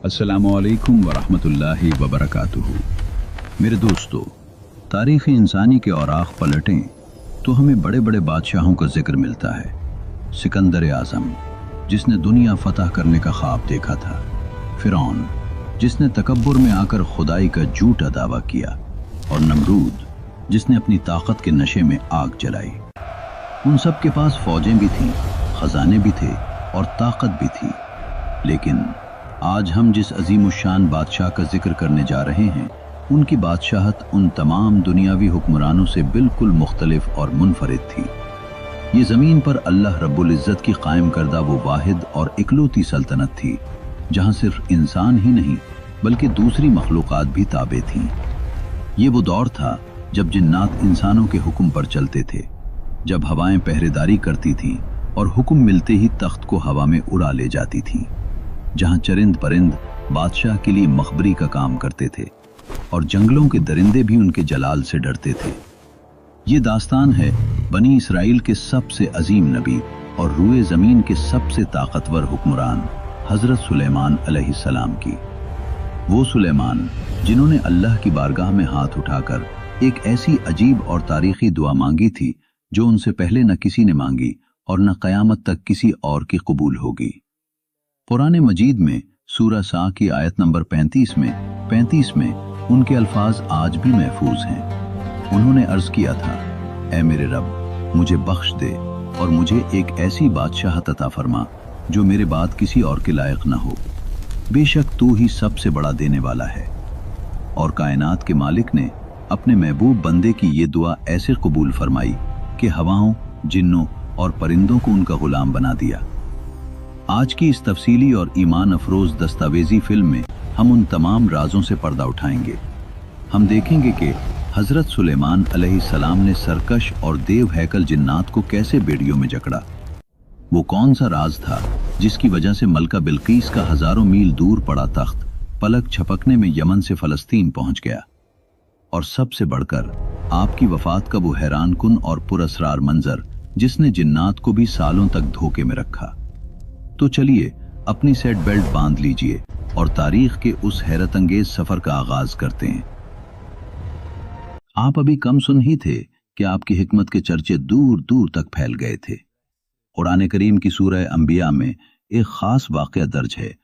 अस्सलामुअलैकुम वरहमतुल्लाहि वबरकातुहू। मेरे दोस्तों, तारीख़ इंसानी के औराख पलटें तो हमें बड़े बड़े बादशाहों का जिक्र मिलता है। सिकंदर आज़म, जिसने दुनिया फतह करने का ख्वाब देखा था, फिरौन, जिसने तकब्बुर में आकर खुदाई का झूठा दावा किया, और नमरूद, जिसने अपनी ताकत के नशे में आग जलाई। उन सब के पास फौजें भी थीं, खजाने भी थे और ताकत भी थी, लेकिन आज हम जिस अजीमुशान बादशाह का जिक्र करने जा रहे हैं, उनकी बादशाहत उन तमाम दुनियावी हुक्मरानों से बिल्कुल मुख्तलिफ और मुनफरिद थी। ये ज़मीन पर अल्लाह रब्बुल इज़्ज़त की कायम करदा वो वाहिद और इकलौती सल्तनत थी, जहाँ सिर्फ इंसान ही नहीं बल्कि दूसरी मखलूक़ात भी ताबे थीं। ये वो दौर था जब जिन्नात इंसानों के हुक्म पर चलते थे, जब हवाएं पहरेदारी करती थीं और हुक्म मिलते ही तख्त को हवा में उड़ा ले जाती थीं, जहां चरिंद परिंद बादशाह के लिए मखबरी का काम करते थे और जंगलों के दरिंदे भी उनके जलाल से डरते थे। ये दास्तान है बनी इसराइल के सबसे अजीम नबी और रूए ज़मीन के सबसे ताकतवर हुक्मरान हज़रत सुलेमान अलैहिस्सलाम की। वो सुलेमान जिन्होंने अल्लाह की बारगाह में हाथ उठाकर एक ऐसी अजीब और तारीखी दुआ मांगी थी जो उनसे पहले न किसी ने मांगी और न क़यामत तक किसी और की कबूल होगी। कुरान मजीद में सूरा सा की आयत नंबर 35 में उनके अल्फाज आज भी महफूज हैं। उन्होंने अर्ज किया था, ऐ मेरे रब, मुझे बख्श दे और मुझे एक ऐसी बादशाहत अता फरमा जो मेरे बाद किसी और के लायक न हो। बेशक तू ही सबसे बड़ा देने वाला है। और कायनात के मालिक ने अपने महबूब बंदे की ये दुआ ऐसे कबूल फरमाई कि हवाओं, जिन्नों और परिंदों को उनका गुलाम बना दिया। आज की इस तफसीली और ईमान अफरोज दस्तावेजी फिल्म में हम उन तमाम राजों से पर्दा उठाएंगे। हम देखेंगे कि हज़रत सुलेमान अलैहिस्सलाम ने सरकश और देव हैकल जिन्नात को कैसे बेड़ियों में जकड़ा। वो कौन सा राज था जिसकी वजह से मलका बिल्कीस का हजारों मील दूर पड़ा तख्त पलक झपकने में यमन से फलस्तीन पहुंच गया। और सबसे बढ़कर आपकी वफात का वो हैरान कुन और पुरअसरार मंजर जिसने जिन्नात को भी सालों तक धोखे में रखा। तो चलिए अपनी सेट बेल्ट बांध लीजिए और तारीख के उस हैरत अंगेज सफर का आगाज करते हैं। आप अभी कम सुन ही थे कि आपकी हिकमत के चर्चे दूर दूर तक फैल गए थे। कुरान करीम की सूरह अंबिया में एक खास वाक़या दर्ज है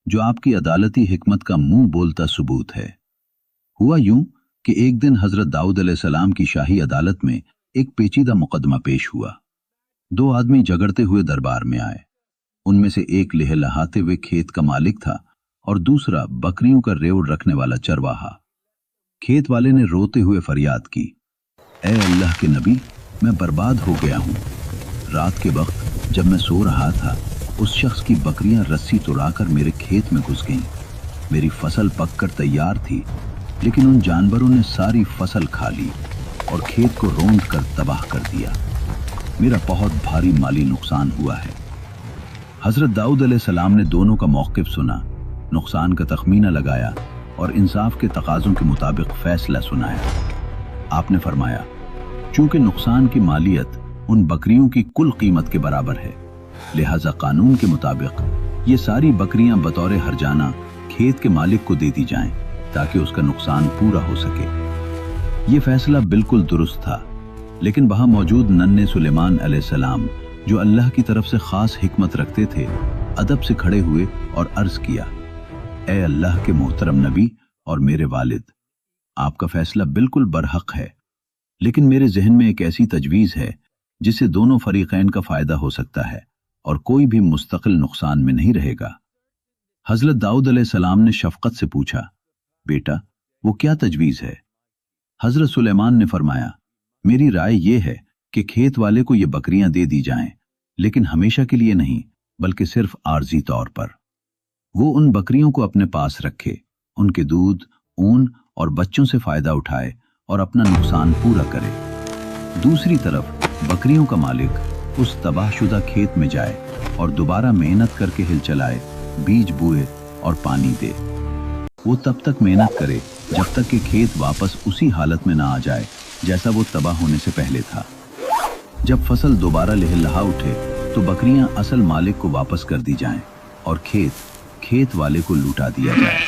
जो आपकी अदालती हिकमत का मुंह बोलता सबूत है। हुआ यूं कि एक दिन हजरत दाऊद अलैहिस्सलाम की शाही अदालत में एक पेचीदा मुकदमा पेश हुआ। दो आदमी झगड़ते हुए दरबार में आए। उनमें से एक लहलहाते हुए खेत का मालिक था और दूसरा बकरियों का रेवड़ रखने वाला चरवाहा। खेत वाले ने रोते हुए फरियाद की, ऐ अल्लाह के नबी, मैं बर्बाद हो गया हूँ। रात के वक्त जब मैं सो रहा था, उस शख्स की बकरियां रस्सी तुड़ाकर मेरे खेत में घुस गईं। मेरी फसल पककर तैयार थी, लेकिन उन जानवरों ने सारी फसल खा ली और खेत को रौंद कर तबाह कर दिया। मेरा बहुत भारी माली नुकसान हुआ है। हजरत दाऊद अलैहिस्सलाम ने दोनों का मौक़िफ़ सुना, नुकसान का तखमीना लगाया और इंसाफ के तकाज़ों के मुताबिक फैसला सुनाया। आपने फरमाया, चूंकि नुकसान की मालियत उन बकरियों की कुल कीमत के बराबर है, लिहाजा कानून के मुताबिक ये सारी बकरियां बतौर हर्जाना खेत के मालिक को दे दी जाएं ताकि उसका नुकसान पूरा हो सके। ये फैसला बिल्कुल दुरुस्त था, लेकिन वहां मौजूद नन्हे सुलेमान अलैहिस्सलाम, जो अल्लाह की तरफ से खास हिकमत रखते थे, अदब से खड़े हुए और अर्ज किया, ऐ अल्लाह के मोहतरम नबी और मेरे वालिद, आपका फैसला बिल्कुल बरहक है, लेकिन मेरे जहन में एक ऐसी तजवीज़ है जिससे दोनों फरीकैन का फायदा हो सकता है और कोई भी मुस्तकिल नुकसान में नहीं रहेगा। हजरत दाऊद अलैहिस्सलाम ने शफकत से पूछा, बेटा, वो क्या तजवीज़ है? हजरत सुलेमान ने फरमाया, मेरी राय ये है कि खेत वाले को ये बकरियां दे दी जाएं, लेकिन हमेशा के लिए नहीं, बल्कि सिर्फ आर्जी तौर पर। वो उन बकरियों को अपने पास रखे, उनके दूध, ऊन और बच्चों से फायदा उठाए और अपना नुकसान पूरा करे। दूसरी तरफ बकरियों का मालिक उस तबाहशुदा खेत में जाए और दोबारा मेहनत करके हिल चलाए, बीज बोए और पानी दे। वो तब तक मेहनत करे जब तक कि खेत वापस उसी हालत में ना आ जाए जैसा वो तबाह होने से पहले था। जब फसल दोबारा लहलहा उठे तो बकरियां असल मालिक को वापस कर दी जाएं और खेत खेत वाले को लूटा दिया जाए।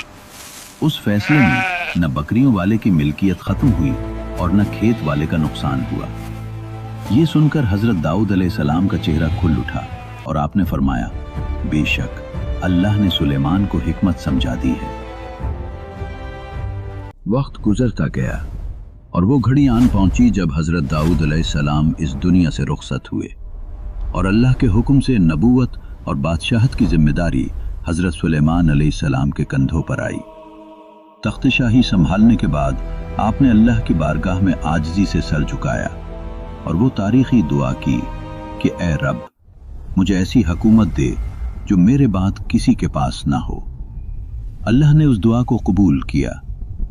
उस फैसले में न बकरियों वाले की मिल्कियत खत्म हुई और न खेत वाले का नुकसान हुआ। ये सुनकर हजरत दाऊद अलैहिस्सलाम का चेहरा खुल उठा और आपने फरमाया, बेशक अल्लाह ने सुलेमान को हिकमत समझा दी है। वक्त गुजरता गया और वो घड़ी आन पहुंची जब हजरत दाऊद अलैहिस्सलाम इस दुनिया से रुखसत हुए और अल्लाह के हुक्म से नबूवत और बादशाहत की जिम्मेदारी हजरत सुलेमान अलैहिस्सलाम के कंधों पर आई। तख्त शाही संभालने के बाद आपने अल्लाह की बारगाह में आजिज़ी से सर झुकाया और वो तारीखी दुआ की कि ए रब, मुझे ऐसी हुकूमत दे जो मेरे बाद किसी के पास ना हो। अल्लाह ने उस दुआ को कबूल किया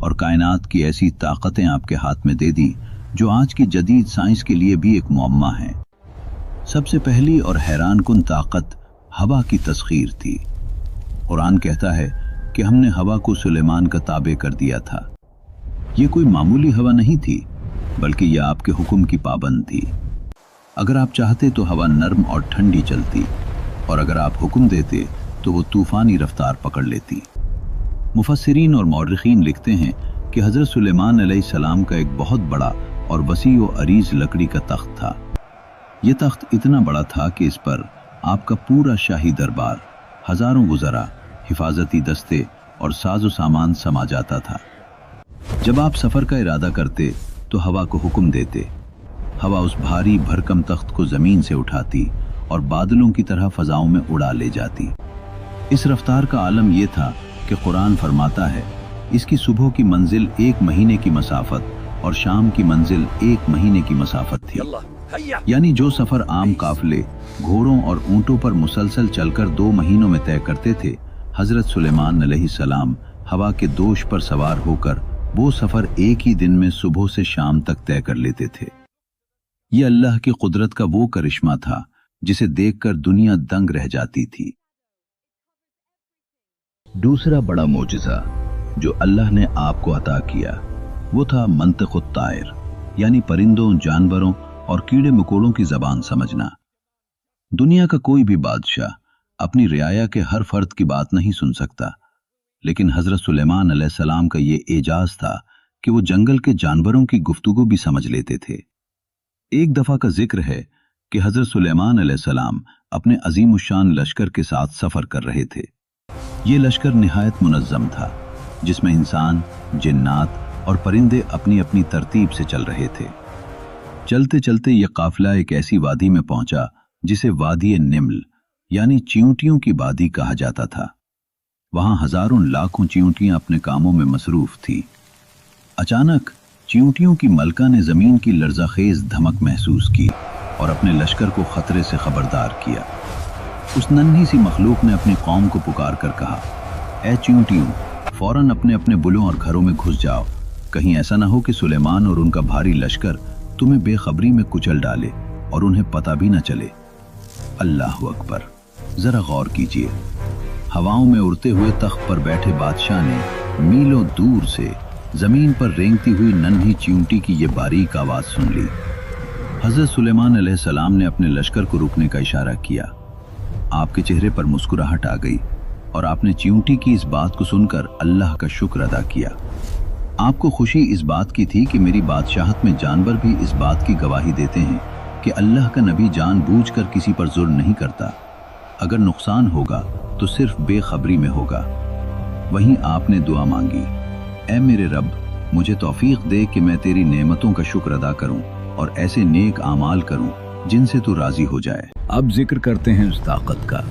और कायनात की ऐसी ताकतें आपके हाथ में दे दी जो आज की जदीद साइंस के लिए भी एक मुअम्मा है। सबसे पहली और हैरान कुन ताकत हवा की तस्खीर थी। कुरान कहता है कि हमने हवा को सुलेमान का ताबे कर दिया था। ये कोई मामूली हवा नहीं थी, बल्कि यह आपके हुक्म की पाबंद थी। अगर आप चाहते तो हवा नर्म और ठंडी चलती, और अगर आप हुक्म देते तो वो तूफानी रफ्तार पकड़ लेती। मुफस्सिरीन और मौर्रिखीन लिखते हैं कि हजरत सुलेमान अलैहिस्सलाम का एक बहुत बड़ा और वसी व अरीज लकड़ी का तख्त था। ये तख्त इतना बड़ा था कि इस पर आपका पूरा शाही दरबार, हजारों गुज़रा, हिफाजती दस्ते और साजो सामान समा जाता था। जब आप सफ़र का इरादा करते तो हवा को हुक्म देते, हवा उस भारी भरकम तख्त को ज़मीन से उठाती और बादलों की तरह फ़ज़ाओं में उड़ा ले जाती। इस रफ्तार का आलम यह था कि कुरान फरमाता है, इसकी सुबह की मंजिल 1 महीने की मसाफत और शाम की मंजिल 1 महीने की मसाफत थी। यानी जो सफ़र आम काफले घोड़ों और ऊंटों पर मुसलसल चलकर 2 महीनों में तय करते थे, हजरत सुलेमान अलैहिस्सलाम हवा के दोष पर सवार होकर वो सफ़र एक ही दिन में सुबह से शाम तक तय कर लेते थे। ये अल्लाह की कुदरत का वो करिश्मा था जिसे देखकर दुनिया दंग रह जाती थी। दूसरा बड़ा मोजिज़ा जो अल्लाह ने आपको अता किया वो था मंतिक़ुत तायर, यानी परिंदों, जानवरों और कीड़े मकोड़ों की ज़बान समझना। दुनिया का कोई भी बादशाह अपनी रियाया के हर फर्द की बात नहीं सुन सकता, लेकिन हजरत सुलेमान अलैहिस्सलाम का ये एजाज था कि वो जंगल के जानवरों की गुफ्तगू भी समझ लेते थे। एक दफा का जिक्र है कि हजरत सुलेमान अलैहिस्सलाम अपने अजीमुशान लश्कर के साथ सफर कर रहे थे। ये लश्कर निहायत मुनज़्ज़म था, जिसमें इंसान, जिन्नात और परिंदे अपनी अपनी तरतीब से चल रहे थे। चलते चलते ये काफिला एक ऐसी वादी में पहुंचा जिसे वादी निम्ल यानी चींटियों की वादी कहा जाता था। वहां हजारों लाखों चींटियां अपने कामों में मसरूफ थी। अचानक चींटियों की मलका ने जमीन की लर्ज़ाखेज धमक महसूस की और अपने लश्कर को खतरे से खबरदार किया। उस नन्ही सी मखलूक ने अपनी कौम को पुकार कर कहा, ऐ चींटियों, फौरन अपने अपने बुलों और घरों में घुस जाओ, कहीं ऐसा ना हो कि सुलेमान और उनका भारी लश्कर तुम्हें बेखबरी में कुचल डाले और उन्हें पता भी न चले। अल्लाह अकबर। जरा गौर कीजिए, हवाओं में उड़ते हुए तख्त पर बैठे बादशाह ने मीलों दूर से जमीन पर रेंगती हुई नन्ही चींटी की ये बारीक आवाज सुन ली। हजरत सुलेमान अलैहिस्सलाम ने अपने लश्कर को रुकने का इशारा किया। आपके चेहरे पर मुस्कुराहट आ गई और आपने चींटी की इस बात को सुनकर अल्लाह का शुक्र अदा किया। आपको खुशी इस बात की थी कि मेरी बादशाहत में जानवर भी इस बात की गवाही देते हैं कि अल्लाह का नबी जानबूझकर किसी पर जुल्म नहीं करता। अगर नुकसान होगा तो सिर्फ बेखबरी में होगा। वहीं आपने दुआ मांगी, ऐ मेरे रब, मुझे तौफीक दे कि मैं तेरी नेमतों का शुक्र अदा करूं और ऐसे नेक आमाल करूं जिनसे तू राजी हो जाए। अब जिक्र करते हैं उस ताकत का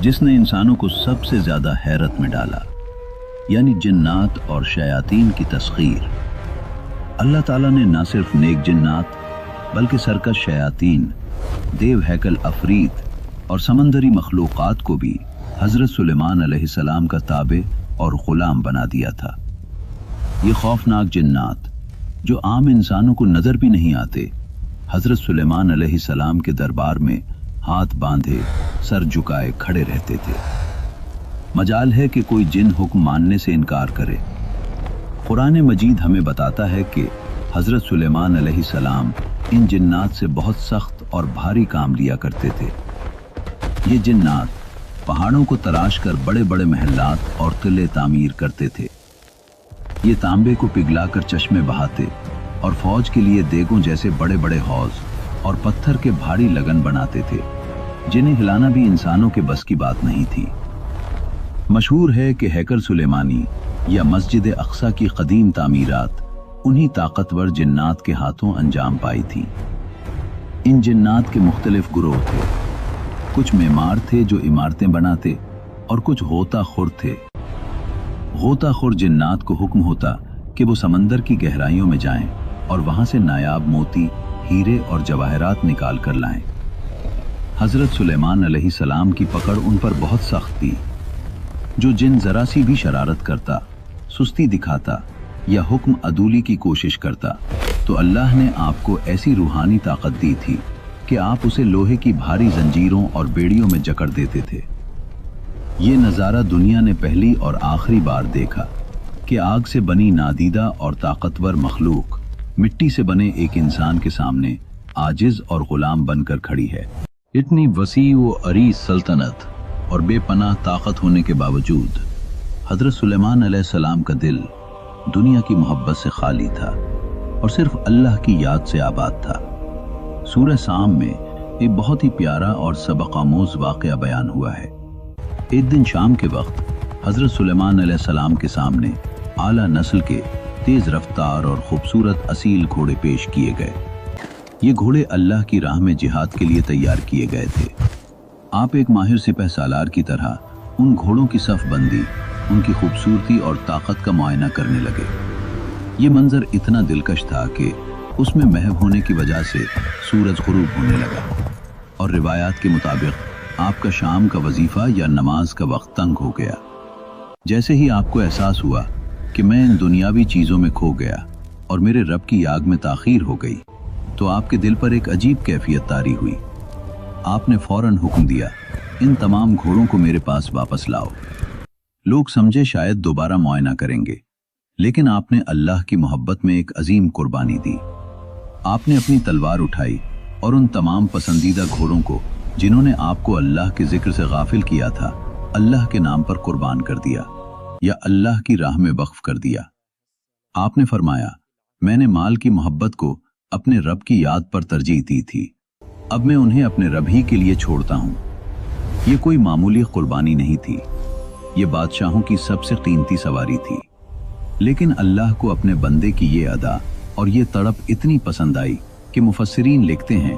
जिसने इंसानों को सबसे ज्यादा हैरत में डाला, यानी जिन्नात और शयातीन की तस्खीर। अल्लाह ताला ने न सिर्फ नेक जिन्नात बल्कि सरकश शयातीन, देव हैकल अफरीत और समंदरी मखलूक़ात को भी हजरत सुलेमान अलैहिस्सलाम का ताबे और गुलाम बना दिया था। ये खौफनाक जिन्नात जो आम इंसानों को नजर भी नहीं आते, हजरत सुलेमान अलैहिस्सलाम के दरबार में हाथ बांधे सर झुकाए खड़े रहते थे। मजाल है कि कोई जिन हुक्म मानने से इनकार करे। कुरान मजीद हमें बताता है कि हजरत सुलेमान अलैहिस्सलाम इन जिन्नात से बहुत सख्त और भारी काम लिया करते थे। ये जिन्नात पहाड़ों को तराश कर बड़े बड़े महलात और किले तामीर करते थे। ये तांबे को पिघलाकर चश्मे बहाते और फौज के लिए देगों जैसे बड़े बड़े हौज और पत्थर के भारी लगन बनाते थे, जिन्हें हिलाना भी इंसानों के बस की बात नहीं थी। मशहूर है कि हैकर सुलेमानी या मस्जिद अक्सा की कदीम तामीरात उन्हीं ताकतवर जिन्नात के हाथों अंजाम पाई थी। इन जिन्नात के मुख्तलिफ गुरोह थे। कुछ मेमार थे जो इमारतें बनाते और कुछ गोता खुर थे। गोता खुर जिन्नात को हुक्म होता कि वो समंदर की गहराइयों में जाएं और वहां से नायाब मोती, हीरे और जवाहरात निकाल कर लाएं। हजरत सुलेमान अलैहिस्सलाम की पकड़ उन पर बहुत सख्त थी। जो जिन जरा सी भी शरारत करता, सुस्ती दिखाता या हुक्म अदूली की कोशिश करता तो अल्लाह ने आपको ऐसी रूहानी ताकत दी थी कि आप उसे लोहे की भारी जंजीरों और बेड़ियों में जकड़ देते थे। ये नज़ारा दुनिया ने पहली और आखिरी बार देखा कि आग से बनी नादीदा और ताकतवर मखलूक मिट्टी से बने एक इंसान के सामने आजिज और गुलाम बनकर खड़ी है। इतनी वसी व अरीज सल्तनत और बेपनाह ताकत होने के बावजूद हजरत सुलेमान अलैहिस्सलाम का दिल दुनिया की मोहब्बत से खाली था और सिर्फ अल्लाह की याद से आबाद था। सूरह साम में एक बहुत ही प्यारा और सबक आमोज वाक़या बयान हुआ है। एक दिन शाम के वक्त हजरत सुलेमान अलैहिस्सलाम के सामने आला नस्ल के तेज रफ्तार और खूबसूरत असील घोड़े पेश किए गए। ये घोड़े अल्लाह की राह में जिहाद के लिए तैयार किए गए थे। आप एक माहिर सिपह सालार की तरह उन घोड़ों की सफ बंदी, उनकी खूबसूरती और ताकत का मुआयना करने लगे। ये मंजर इतना दिलकश था कि उसमें महव होने की वजह से सूरज गुरूब होने लगा और रिवायात के मुताबिक आपका शाम का वजीफा या नमाज का वक्त तंग हो गया। जैसे ही आपको एहसास हुआ कि मैं इन दुनियावी चीज़ों में खो गया और मेरे रब की याद में ताखीर हो गई, तो आपके दिल पर एक अजीब कैफियत तारी हुई। आपने फौरन हुक्म दिया, इन तमाम घोड़ों को मेरे पास वापस लाओ। लोग समझे शायद दोबारा मुआयना करेंगे, लेकिन आपने अल्लाह की मोहब्बत में एक अजीम कुर्बानी दी। आपने अपनी तलवार उठाई और उन तमाम पसंदीदा घोड़ों को जिन्होंने आपको अल्लाह के जिक्र से गाफिल किया था, अल्लाह के नाम पर कुर्बान कर दिया या अल्लाह की राह में वक्फ कर दिया। आपने फरमाया, मैंने माल की मोहब्बत को अपने रब की याद पर तरजीह दी थी, अब मैं उन्हें अपने रब ही के लिए छोड़ता हूँ। ये कोई मामूली कुर्बानी नहीं थी, ये बादशाहों की सबसे कीमती सवारी थी। लेकिन अल्लाह को अपने बंदे की ये अदा और ये तड़प इतनी पसंद आई कि मुफस्सिरीन लिखते हैं,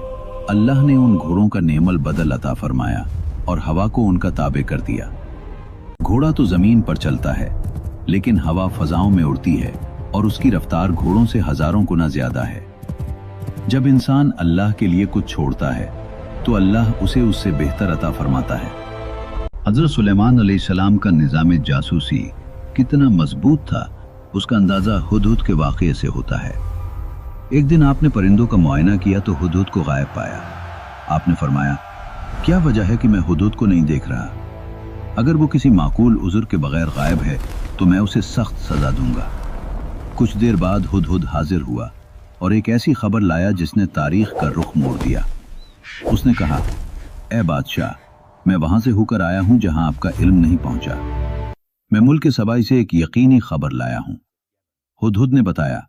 अल्लाह ने उन घोड़ों का नेमल बदल अता फरमाया और हवा को उनका ताबे कर दिया। घोड़ा तो जमीन पर चलता है, लेकिन हवा फजाओं में उड़ती है और उसकी रफ्तार घोड़ों से हजारों गुना ज्यादा है। जब इंसान अल्लाह के लिए कुछ छोड़ता है तो अल्लाह उसे उससे बेहतर अता फरमाता है। हजरत सुलेमान अलैहिस्सलाम का निज़ाम जासूसी कितना मजबूत था, उसका अंदाजा हुदहुद के वाक़ये से होता है। एक दिन आपने परिंदों का मुआयना किया तो हुदहुद को गायब पाया। आपने फरमाया, क्या वजह है कि मैं हुदहुद को नहीं देख रहा? अगर वो किसी माकूल उज़्र के बगैर गायब है तो मैं उसे सख्त सजा दूंगा। कुछ देर बाद हुदहुद हाजिर हुआ और एक ऐसी खबर लाया जिसने तारीख का रुख मोड़ दिया। उसने कहा, ए बादशाह, मैं वहां से होकर आया हूं जहां आपका इल्म नहीं पहुंचा। मैं मुल्क सबाई से एक यकीनी खबर लाया हूं। हुदहुद ने बताया,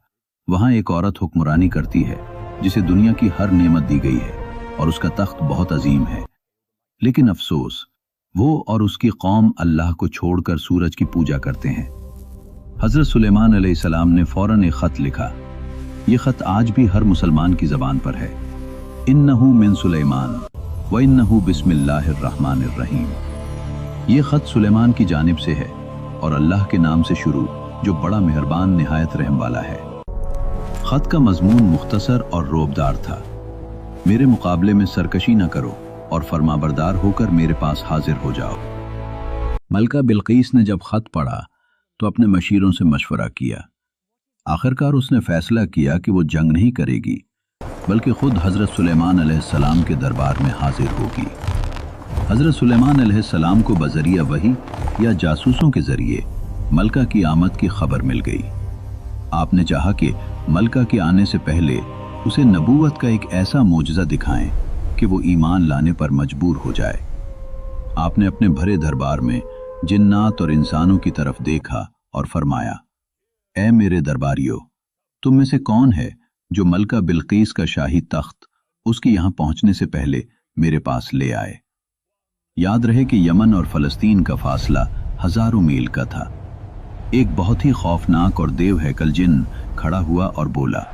वहां एक औरत हुक्मरानी करती है जिसे दुनिया की हर नेमत दी गई है और उसका तख्त बहुत अजीम है, लेकिन अफसोस वो और उसकी कौम अल्लाह को छोड़कर सूरज की पूजा करते हैं। हजरत सुलेमान अलैहिस्सलाम ने फौरन एक खत लिखा। यह खत आज भी हर मुसलमान की जबान पर है। इन्नहु मिन सुलेमान व इन्नहु बिस्मिल्लाहिर रहमानिर रहीम। ये खत सुलेमान की जानिब से है और अल्लाह के नाम से शुरू, जो बड़ा मेहरबान निहायत रहम वाला है। खत का मजमून मुख्तसर और रोबदार था। मेरे मुकाबले में सरकशी न करो और फरमाबरदार होकर मेरे पास हाजिर हो जाओ। मलका बिल्कीस ने जब खत पढ़ा तो अपने मशीरों से मशवरा किया। आखिरकार उसने फैसला किया कि वो जंग नहीं करेगी, बल्कि खुद हजरत सुलेमान अलैहिस्सलाम के दरबार में हाजिर होगी। हजरत सुलेमान अलैहिस्सलाम को बजरिया वही या जासूसों के जरिए मलका की आमद की खबर मिल गई। आपने चाहा कि मलका के आने से पहले उसे नबूवत का एक ऐसा मोजज़ा दिखाएं कि वो ईमान लाने पर मजबूर हो जाए। آپ نے अपने भरे दरबार में जिन्नात और इंसानों की तरफ देखा और फरमाया, ए मेरे दरबारियों, तुम में से कौन है जो मलका बिल्कीस का शाही तख्त उसके यहाँ पहुंचने से पहले मेरे पास ले आए। याद रहे कि यमन और फलस्तीन का फासला हजारों मील का था। एक बहुत ही खौफनाक और देव हैकल जिन खड़ा हुआ और बोला,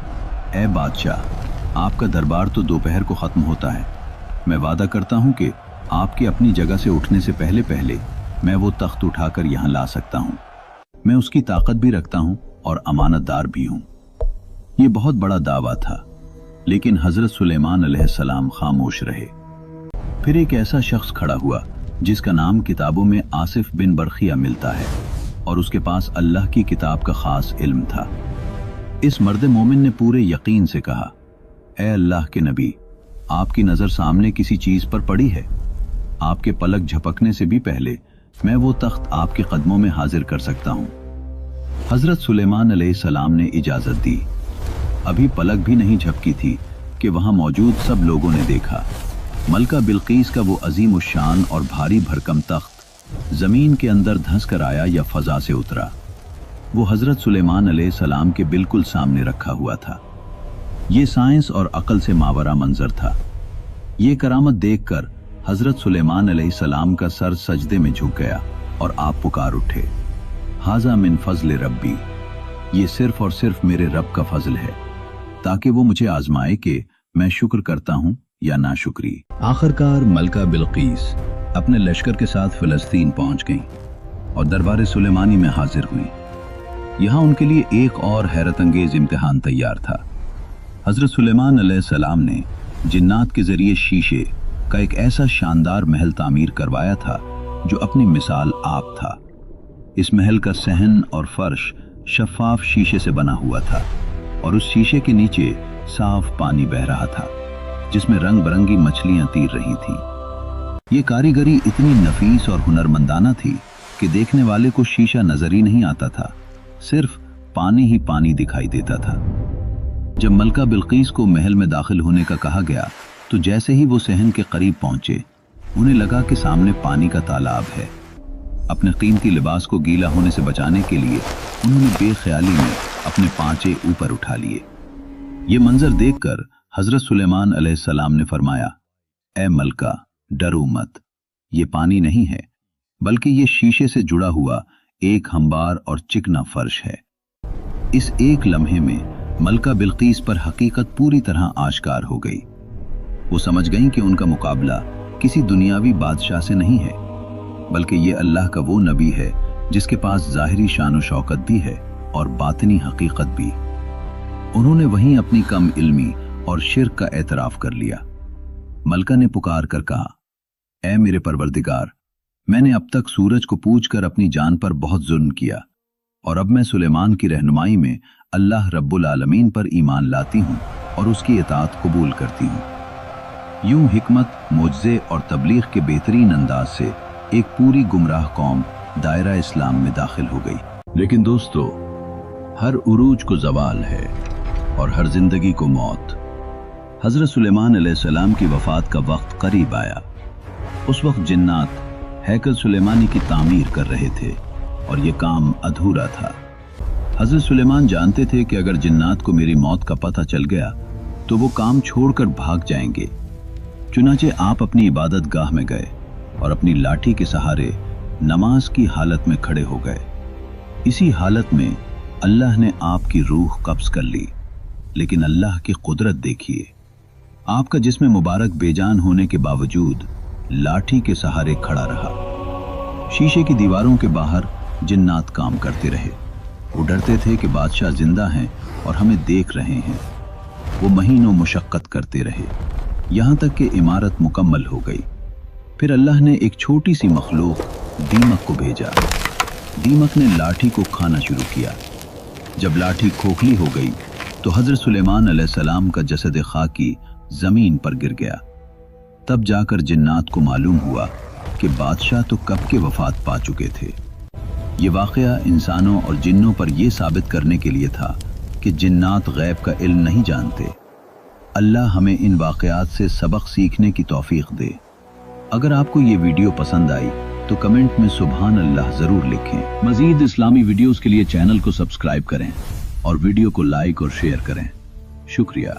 ए बादशाह, आपका दरबार तो दोपहर को खत्म होता है। मैं वादा करता हूं कि आपके अपनी जगह से उठने से पहले पहले मैं वो तख्त उठाकर यहाँ ला सकता हूँ। मैं उसकी ताकत भी रखता हूँ और अमानतदार भी हूँ। ये बहुत बड़ा दावा था, लेकिन हजरत सुलेमान अलैहिस्सलाम खामोश रहे। फिर एक ऐसा शख्स खड़ा हुआ जिसका नाम किताबों में आसिफ बिन बरखिया मिलता है और उसके पास अल्लाह की किताब का खास इल्म था। इस मर्द मोमिन ने पूरे यकीन से कहा, ए अल्लाह के नबी, आपकी नजर सामने किसी चीज पर पड़ी है। आपके पलक झपकने से भी पहले मैं वो तख्त आपके कदमों में हाजिर कर सकता हूँ। हजरत सुलेमान अलैहिस्सलाम ने इजाजत दी। अभी पलक भी नहीं झपकी थी कि वहां मौजूद सब लोगों ने देखा मलका बिल्कीस का वो अजीम उशान और भारी भरकम तख्त जमीन के अंदर धंस कर आया या फजा से उतरा। वो हजरत सुलेमान अलैहिस्सलाम के बिल्कुल सामने रखा हुआ था। ये साइंस और अकल से मावरा मंजर था। ये करामत देखकर हजरत सुलेमान अलैहिस्सलाम का सर सजदे में झुक गया और आप पुकार उठे, हाजा मिन फजल रब्बी, ये सिर्फ और सिर्फ मेरे रब का फजल है, ताकि वो मुझे आजमाए कि मैं शुक्र करता हूँ या नाशुक्री। आखिरकार मलका बिल्कीस अपने लश्कर के साथ फिलिस्तीन पहुंच गईं और दरबार सुलेमानी में हाजिर हुई। यहाँ उनके लिए एक और हैरत अंगेज इम्तिहान तैयार था। हजरत सुलेमान अलैहिस्सलाम ने जिन्नात के जरिए शीशे का एक ऐसा शानदार महल तामीर करवाया था जो अपनी मिसाल आप था। इस महल का सहन और फर्श शफाफ शीशे से बना हुआ था और उस शीशे के नीचे साफ पानी बह रहा था जिसमें रंग बिरंगी मछलियां तैर रही थीं। ये कारीगरी इतनी नफीस और हुनरमंदाना थी कि देखने वाले को शीशा नजर ही नहीं आता था, सिर्फ पानी ही पानी दिखाई देता था। जब मलका बिल्कीस को महल में दाखिल होने का कहा गया तो जैसे ही वो सहन के करीब पहुंचे, उन्हें लगा कि सामने पानी का तालाब है। अपने कीमती लिबास को गीला होने से बचाने के लिए उन्होंने बेख्याली में अपने पांचे ऊपर उठा लिए। ये मंजर देखकर हजरत सुलेमान अलैहिस्सलाम ने फरमाया, ए मलका, डरो मत, ये पानी नहीं है, बल्कि ये शीशे से जुड़ा हुआ एक हमवार और चिकना फर्श है। इस एक लम्हे में मलका बिल्कीस पर हकीकत पूरी तरह आश्कार हो गई। वो समझ गईं कि उनका मुकाबला किसी दुनियावी बादशाह से नहीं है, बल्कि ये अल्लाह का वो नबी है जिसके पास जाहिरी शान और शौकत भी है और बातिनी हकीकत भी। उन्होंने वहीं अपनी कम इल्मी और शिर्क का एतराफ कर लिया। मलका ने पुकार कर कहा, ए मेरे परवरदिगार, मैंने अब तक सूरज को पूजकर अपनी जान पर बहुत जुल्म किया और अब मैं सुलेमान की रहनुमाई में अल्लाह रब्बुल आलमीन पर ईमान लाती हूँ और उसकी इताअत कबूल करती हूँ। यूं हिकमत, मोजज़े और तबलीग के बेहतरीन अंदाज से एक पूरी गुमराह कौम दायरा इस्लाम में दाखिल हो गई। लेकिन दोस्तों, हर उरूज को ज़वाल है और हर जिंदगी को मौत। हजरत सुलेमान अलैहिस्सलाम की वफात का वक्त करीब आया। उस वक्त जिन्नात हैकल सुलेमानी की तामीर कर रहे थे और ये काम अधूरा था। हजरत सुलेमान जानते थे कि अगर जिन्नात को मेरी मौत का पता चल गया तो वो काम छोड़कर भाग जाएंगे। चुनाचे आप अपनी इबादत गाह में गए और अपनी लाठी के सहारे नमाज की हालत में खड़े हो गए। इसी हालत में अल्लाह ने आपकी रूह कब्ज कर ली, लेकिन अल्लाह की कुदरत देखिए। आपका जिस्म मुबारक बेजान होने के बावजूद लाठी के सहारे खड़ा रहा। शीशे की दीवारों के बाहर जिन्नात काम करते रहे। वो डरते थे कि बादशाह जिंदा हैं और हमें देख रहे हैं। वो महीनों मुशक्कत करते रहे, यहाँ तक कि इमारत मुकम्मल हो गई। फिर अल्लाह ने एक छोटी सी मखलूक दीमक को भेजा। दीमक ने लाठी को खाना शुरू किया। जब लाठी खोखली हो गई तो हजरत सुलेमान अलैहिस्सलाम का जसद खाकी जमीन पर गिर गया। तब जाकर जिन्नात को मालूम हुआ कि बादशाह तो कब के वफात पा चुके थे। ये वाक़या इंसानों और जिन्नों पर यह साबित करने के लिए था कि जिन्नात गैब का इल्म नहीं जानते। अल्लाह हमें इन वाक़यात से सबक सीखने की तौफीक दे। अगर आपको ये वीडियो पसंद आई तो कमेंट में सुभान अल्लाह जरूर लिखें। मजीद इस्लामी वीडियोस के लिए चैनल को सब्सक्राइब करें और वीडियो को लाइक और शेयर करें। शुक्रिया।